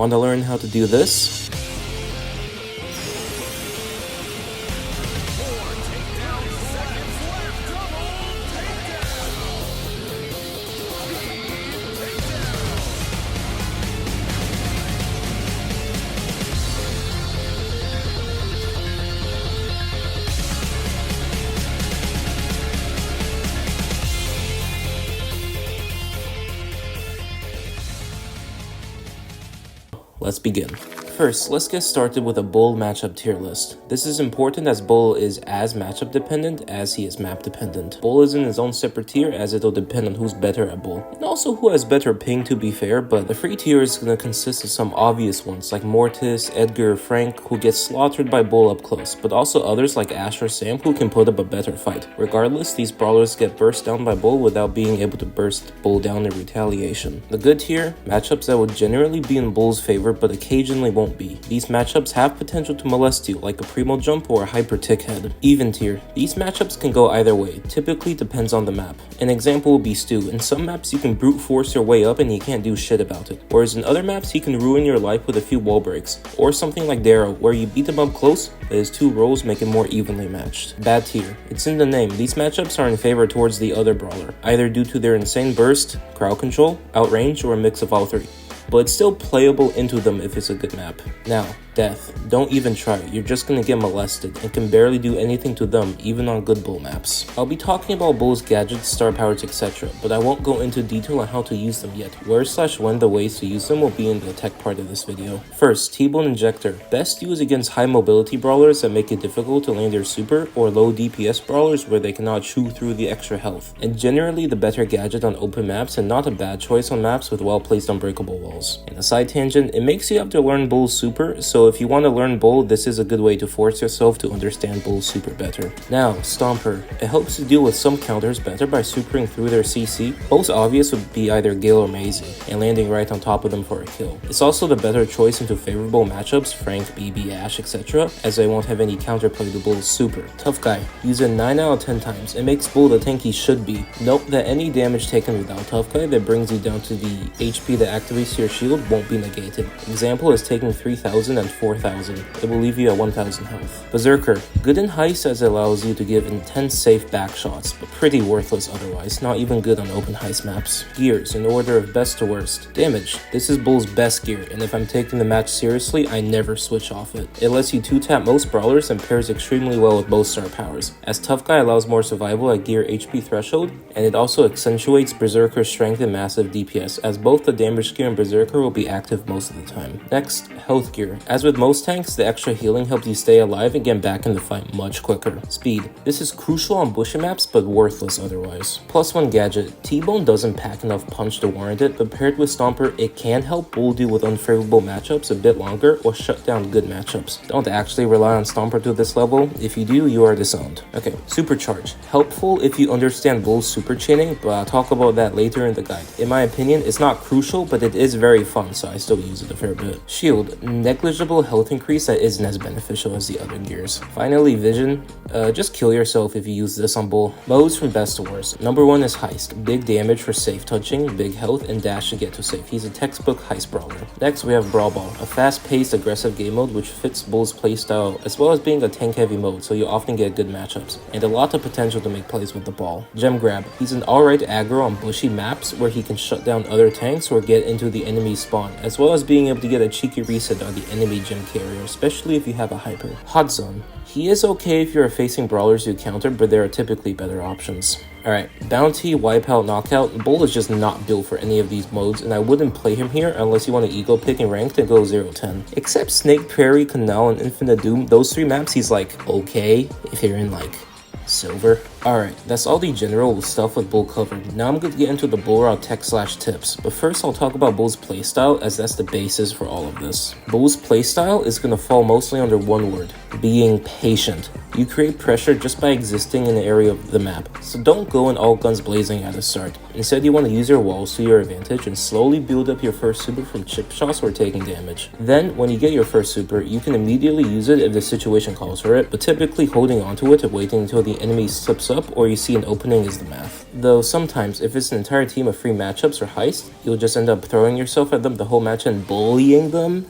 Want to learn how to do this? Let's begin. First, let's get started with a Bull matchup tier list. This is important as Bull is as matchup dependent as he is map dependent. Bull is in his own separate tier as it'll depend on who's better at Bull, and also who has better ping to be fair, but the free tier is going to consist of some obvious ones like Mortis, Edgar, Frank, who get slaughtered by Bull up close, but also others like Ash or Sam who can put up a better fight. Regardless, these brawlers get burst down by Bull without being able to burst Bull down in retaliation. The good tier, matchups that would generally be in Bull's favor but occasionally won't be. These matchups have potential to molest you, like a Primo Jump or a Hyper Tick Head. Even tier. These matchups can go either way, typically depends on the map. An example would be Stu. In some maps you can brute force your way up and you can't do shit about it, whereas in other maps he can ruin your life with a few wall breaks. Or something like Darrow, where you beat him up close, but his two roles make it more evenly matched. Bad tier. It's in the name. These matchups are in favor towards the other brawler, either due to their insane burst, crowd control, outrange, or a mix of all three. But it's still playable into them if it's a good map. Now, death. Don't even try it. You're just gonna get molested and can barely do anything to them even on good Bull maps. I'll be talking about Bull's gadgets, star powers, etc., but I won't go into detail on how to use them yet. Where/when the ways to use them will be in the tech part of this video. First, T-Bone Injector. Best used against high mobility brawlers that make it difficult to land their super, or low DPS brawlers where they cannot chew through the extra health. And generally the better gadget on open maps and not a bad choice on maps with well placed unbreakable walls. In a side tangent, it makes you have to learn Bull's super, so if you want to learn Bull, this is a good way to force yourself to understand Bull's super better. Now, Stomper. It helps to deal with some counters better by supering through their CC. Most obvious would be either Gale or Maisie, and landing right on top of them for a kill. It's also the better choice into favorable matchups, Frank, BB, Ash, etc., as they won't have any counterplay to Bull's super. Tough Guy. Use it 9 out of 10 times. It makes Bull the tank he should be. Note that any damage taken without Tough Guy that brings you down to the HP that activates your shield won't be negated. Example is taking 3000 and 4000. It will leave you at 1000 health. Berserker. Good in heist as it allows you to give intense safe back shots, but pretty worthless otherwise, not even good on open heist maps. Gears, in order of best to worst. Damage. This is Bull's best gear, and if I'm taking the match seriously, I never switch off it. It lets you 2-tap most brawlers and pairs extremely well with both star powers, as Tough Guy allows more survival at gear HP threshold, and it also accentuates Berserker's strength and massive DPS, as both the damage gear and Berserker will be active most of the time. Next, health gear. As with most tanks, the extra healing helps you stay alive and get back in the fight much quicker. Speed. This is crucial on bushy maps, but worthless otherwise. +1 gadget. T-Bone doesn't pack enough punch to warrant it, but paired with Stomper, it can help Bull deal with unfavorable matchups a bit longer or shut down good matchups. Don't actually rely on Stomper to this level. If you do, you are disowned. Okay, Supercharge. Helpful if you understand Bull's super chaining, but I'll talk about that later in the guide. In my opinion, it's not crucial, but it is very fun, so I still use it a fair bit. Shield. Negligible health increase that isn't as beneficial as the other gears. Finally, Vision. Just kill yourself if you use this on Bull. Modes from best to worst. Number 1 is Heist. Big damage for safe touching, big health, and dash to get to safe. He's a textbook heist brawler. Next, we have Brawl Ball, a fast-paced, aggressive game mode which fits Bull's playstyle, as well as being a tank-heavy mode, so you often get good matchups, and a lot of potential to make plays with the ball. Gem Grab. He's an alright aggro on bushy maps where he can shut down other tanks or get into the enemy spawn, as well as being able to get a cheeky reset on the enemy gem carrier, especially if you have a hyper. Hot Zone. He is okay if you're facing brawlers you counter, but there are typically better options. Alright, Bounty, Wipeout, Knockout. Bull is just not built for any of these modes, and I wouldn't play him here unless you want to ego pick and ranked and go 0-10. Except Snake, Prairie, Canal, and Infinite Doom, those 3 maps he's like okay if you're in like silver. Alright, that's all the general stuff with Bull covered. Now I'm going to get into the Bull Route tech/tips, but first I'll talk about Bull's playstyle, as that's the basis for all of this. Bull's playstyle is going to fall mostly under one word: being patient. You create pressure just by existing in the area of the map, so don't go in all guns blazing at the start. Instead, you want to use your walls to your advantage and slowly build up your first super from chip shots or taking damage. Then, when you get your first super, you can immediately use it if the situation calls for it, but typically holding onto it and waiting until the enemy slips close up or you see an opening is the math. Though sometimes, if it's an entire team of free matchups or heist, you'll just end up throwing yourself at them the whole match and bullying them.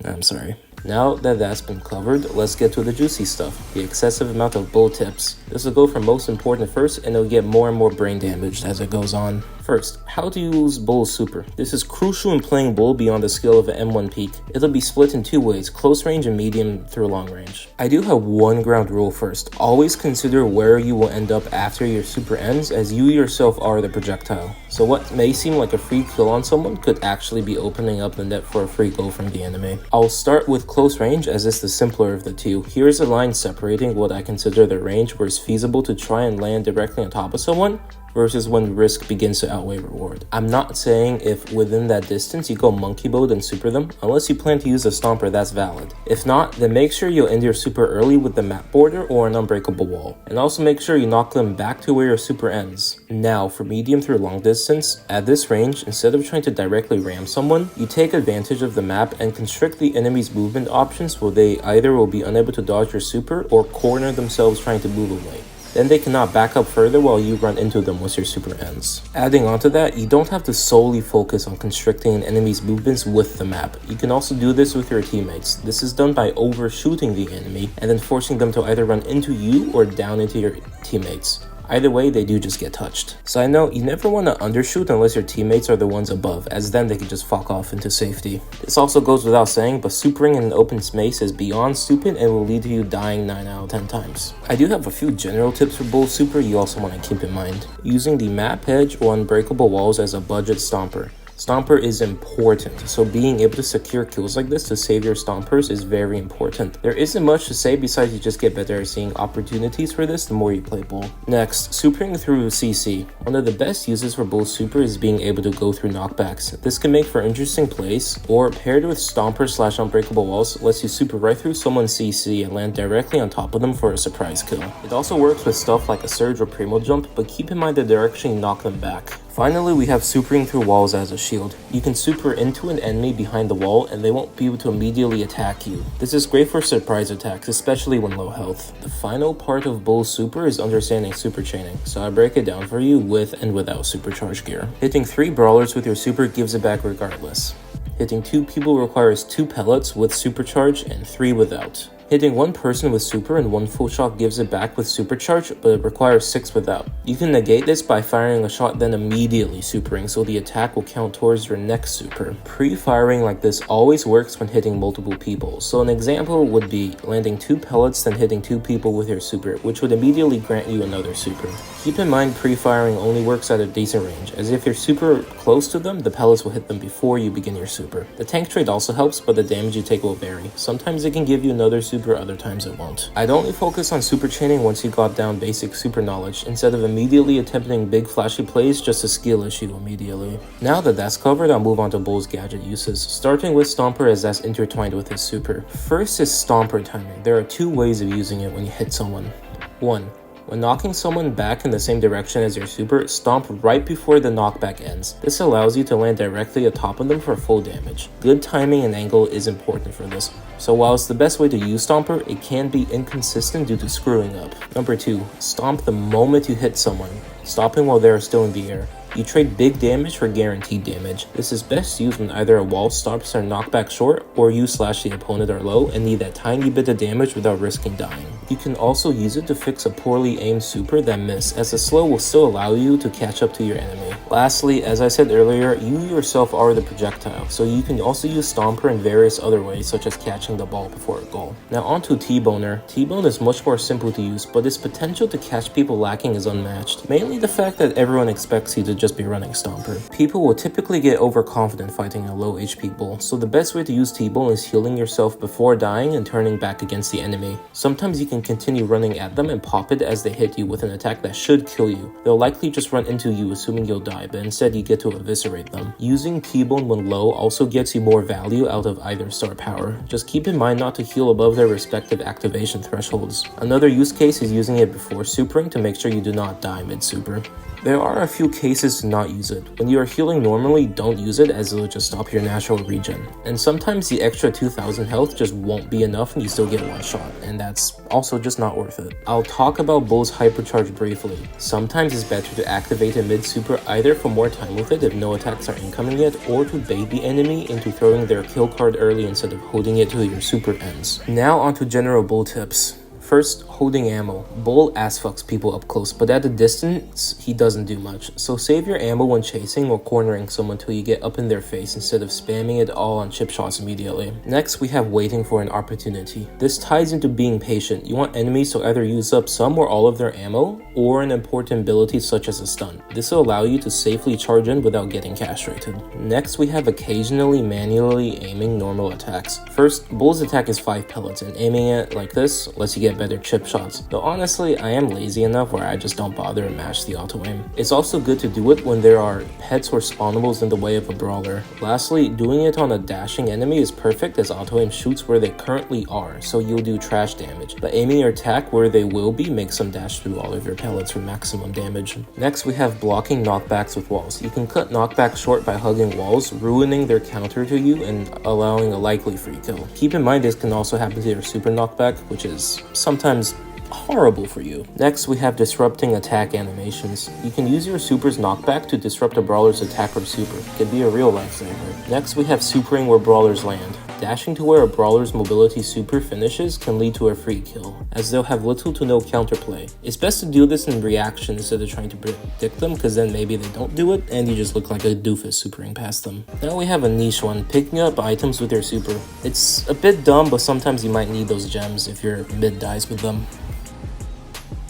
I'm sorry. Now that that's been covered, let's get to the juicy stuff, the excessive amount of bull tips. This will go from most important first, and it'll get more and more brain damaged as it goes on. First, how to use Bull's super. This is crucial in playing Bull beyond the skill of an M1 peak. It'll be split in two ways, close range and medium through long range. I do have one ground rule first. Always consider where you will end up after your super ends, as you yourself are the projectile. So what may seem like a free kill on someone could actually be opening up the net for a free goal from the enemy. I'll start with close range as it's the simpler of the two. Here's a line separating what I consider the range where it's feasible to try and land directly on top of someone versus when risk begins to outweigh reward. I'm not saying if within that distance you go monkey mode and super them, unless you plan to use a stomper, that's valid. If not, then make sure you end your super early with the map border or an unbreakable wall. And also make sure you knock them back to where your super ends. Now, for medium through long distance, at this range, instead of trying to directly ram someone, you take advantage of the map and constrict the enemy's movement options where they either will be unable to dodge your super or corner themselves trying to move away. Then they cannot back up further while you run into them once your super ends. Adding on to that, you don't have to solely focus on constricting an enemy's movements with the map. You can also do this with your teammates. This is done by overshooting the enemy and then forcing them to either run into you or down into your teammates. Either way, they do just get touched. So I know you never want to undershoot unless your teammates are the ones above, as then they can just fuck off into safety. This also goes without saying, but supering in an open space is beyond stupid and will lead to you dying 9 out of 10 times. I do have a few general tips for Bull Super you also want to keep in mind. Using the map edge or unbreakable walls as a budget stomper. Stomper is important, so being able to secure kills like this to save your stompers is very important. There isn't much to say besides you just get better at seeing opportunities for this the more you play Bull. Next, supering through CC. One of the best uses for Bull Super is being able to go through knockbacks. This can make for interesting plays, or paired with stomper / unbreakable walls, lets you super right through someone's CC and land directly on top of them for a surprise kill. It also works with stuff like a surge or primo jump, but keep in mind the direction you knock them back. Finally, we have supering through walls as a shield. You can super into an enemy behind the wall and they won't be able to immediately attack you. This is great for surprise attacks, especially when low health. The final part of Bull's super is understanding super chaining, so I break it down for you with and without supercharge gear. Hitting 3 brawlers with your super gives it back regardless. Hitting 2 people requires 2 pellets with supercharge and 3 without. Hitting 1 person with super and 1 full shot gives it back with supercharge, but it requires 6 without. You can negate this by firing a shot then immediately supering, so the attack will count towards your next super. Pre-firing like this always works when hitting multiple people, so an example would be landing 2 pellets then hitting 2 people with your super, which would immediately grant you another super. Keep in mind pre-firing only works at a decent range, as if you're super close to them, the pellets will hit them before you begin your super. The tank trade also helps, but the damage you take will vary. Sometimes it can give you another super, other times it won't. I'd only focus on super chaining once you got down basic super knowledge, instead of immediately attempting big flashy plays, just a skill issue immediately. Now that that's covered, I'll move on to Bull's gadget uses, starting with Stomper as that's intertwined with his super. First is Stomper timing. There are 2 ways of using it when you hit someone. 1. When knocking someone back in the same direction as your super, stomp right before the knockback ends. This allows you to land directly atop of them for full damage. Good timing and angle is important for this. So while it's the best way to use Stomper, it can be inconsistent due to screwing up. Number 2, stomp the moment you hit someone, stopping while they are still in the air. You trade big damage for guaranteed damage. This is best used when either a wall stops or knockback short, or you / the opponent are low and need that tiny bit of damage without risking dying. You can also use it to fix a poorly aimed super that missed, as the slow will still allow you to catch up to your enemy. Lastly, as I said earlier, you yourself are the projectile, so you can also use Stomper in various other ways, such as catching the ball before a goal. Now onto T-Boner. T-Bone is much more simple to use, but its potential to catch people lacking is unmatched. Mainly the fact that everyone expects you to just be running Stomper. People will typically get overconfident fighting a low HP bull, so the best way to use T-Bone is healing yourself before dying and turning back against the enemy. Sometimes you can continue running at them and pop it as they hit you with an attack that should kill you. They'll likely just run into you assuming you'll die, but instead you get to eviscerate them. Using T-Bone when low also gets you more value out of either star power. Just keep in mind not to heal above their respective activation thresholds. Another use case is using it before supering to make sure you do not die mid-super. There are a few cases to not use it. When you are healing normally, don't use it as it will just stop your natural regen. And sometimes the extra 2000 health just won't be enough and you still get one shot, and that's also also just not worth it. I'll talk about Bull's hypercharge briefly. Sometimes it's better to activate a mid-super either for more time with it if no attacks are incoming yet, or to bait the enemy into throwing their kill card early instead of holding it till your super ends. Now onto general Bull tips. First, holding ammo. Bull ass fucks people up close, but at a distance, he doesn't do much. So save your ammo when chasing or cornering someone till you get up in their face instead of spamming it all on chip shots immediately. Next, we have waiting for an opportunity. This ties into being patient. You want enemies to either use up some or all of their ammo, or an important ability such as a stun. This will allow you to safely charge in without getting castrated. Next, we have occasionally manually aiming normal attacks. First, Bull's attack is 5 pellets, and aiming it like this lets you get better chip shots, though honestly I am lazy enough where I just don't bother and mash the auto aim. It's also good to do it when there are pets or spawnables in the way of a brawler. Lastly, doing it on a dashing enemy is perfect as auto aim shoots where they currently are, so you'll do trash damage, but aiming your attack where they will be makes them dash through all of your pellets for maximum damage. Next, we have blocking knockbacks with walls. You can cut knockbacks short by hugging walls, ruining their counter to you and allowing a likely free kill. Keep in mind this can also happen to your super knockback, which is sometimes horrible for you. Next, we have disrupting attack animations. You can use your super's knockback to disrupt a brawler's attack or super. It can be a real lifesaver. Next, we have supering where brawlers land. Dashing to where a brawler's mobility super finishes can lead to a free kill, as they'll have little to no counterplay. It's best to do this in reaction instead of trying to predict them, because then maybe they don't do it and you just look like a doofus supering past them. Now we have a niche one, picking up items with your super. It's a bit dumb, but sometimes you might need those gems if your mid dies with them.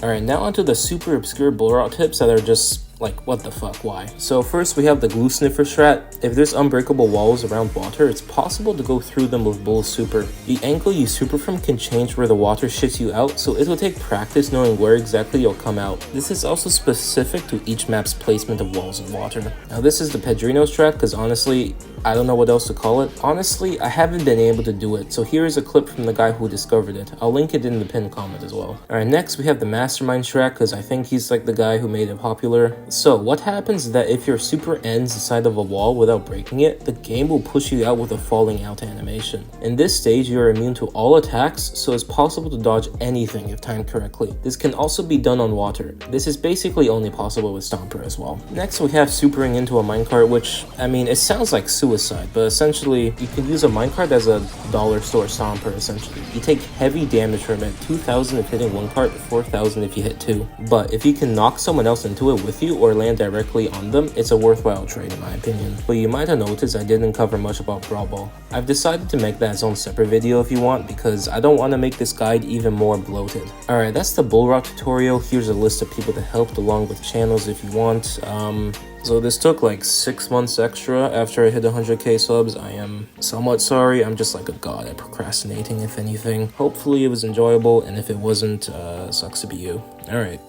Alright, now onto the super obscure bull route tips that are just like, what the fuck, why? So first, we have the glue sniffer strat. If there's unbreakable walls around water, it's possible to go through them with Bull's super. The angle you super from can change where the water shits you out, so it will take practice knowing where exactly you'll come out. This is also specific to each map's placement of walls of water. Now this is the Pedrino strat, because honestly, I don't know what else to call it. Honestly, I haven't been able to do it, so here is a clip from the guy who discovered it. I'll link it in the pinned comment as well. Alright, next we have the Mastermind strat, because I think he's like the guy who made it popular. So what happens is that if your super ends inside of a wall without breaking it, the game will push you out with a falling out animation. In this stage, you are immune to all attacks, so it's possible to dodge anything if timed correctly. This can also be done on water. This is basically only possible with Stomper as well. Next, we have supering into a minecart, which, I mean, it sounds like suicide, but essentially, you can use a minecart as a dollar store Stomper, essentially. You take heavy damage from it, 2,000 if hitting one cart, 4,000 if you hit two. But if you can knock someone else into it with you or land directly on them, it's a worthwhile trade in my opinion. But you might have noticed I didn't cover much about Brawl Ball. I've decided to make that its own separate video if you want, because I don't want to make this guide even more bloated. Alright, that's the bull route tutorial. Here's a list of people that helped along with channels if you want. So this took like 6 months extra after I hit 100k subs. I am somewhat sorry. I'm just like a god at procrastinating, if anything. Hopefully it was enjoyable, and if it wasn't, sucks to be you. Alright.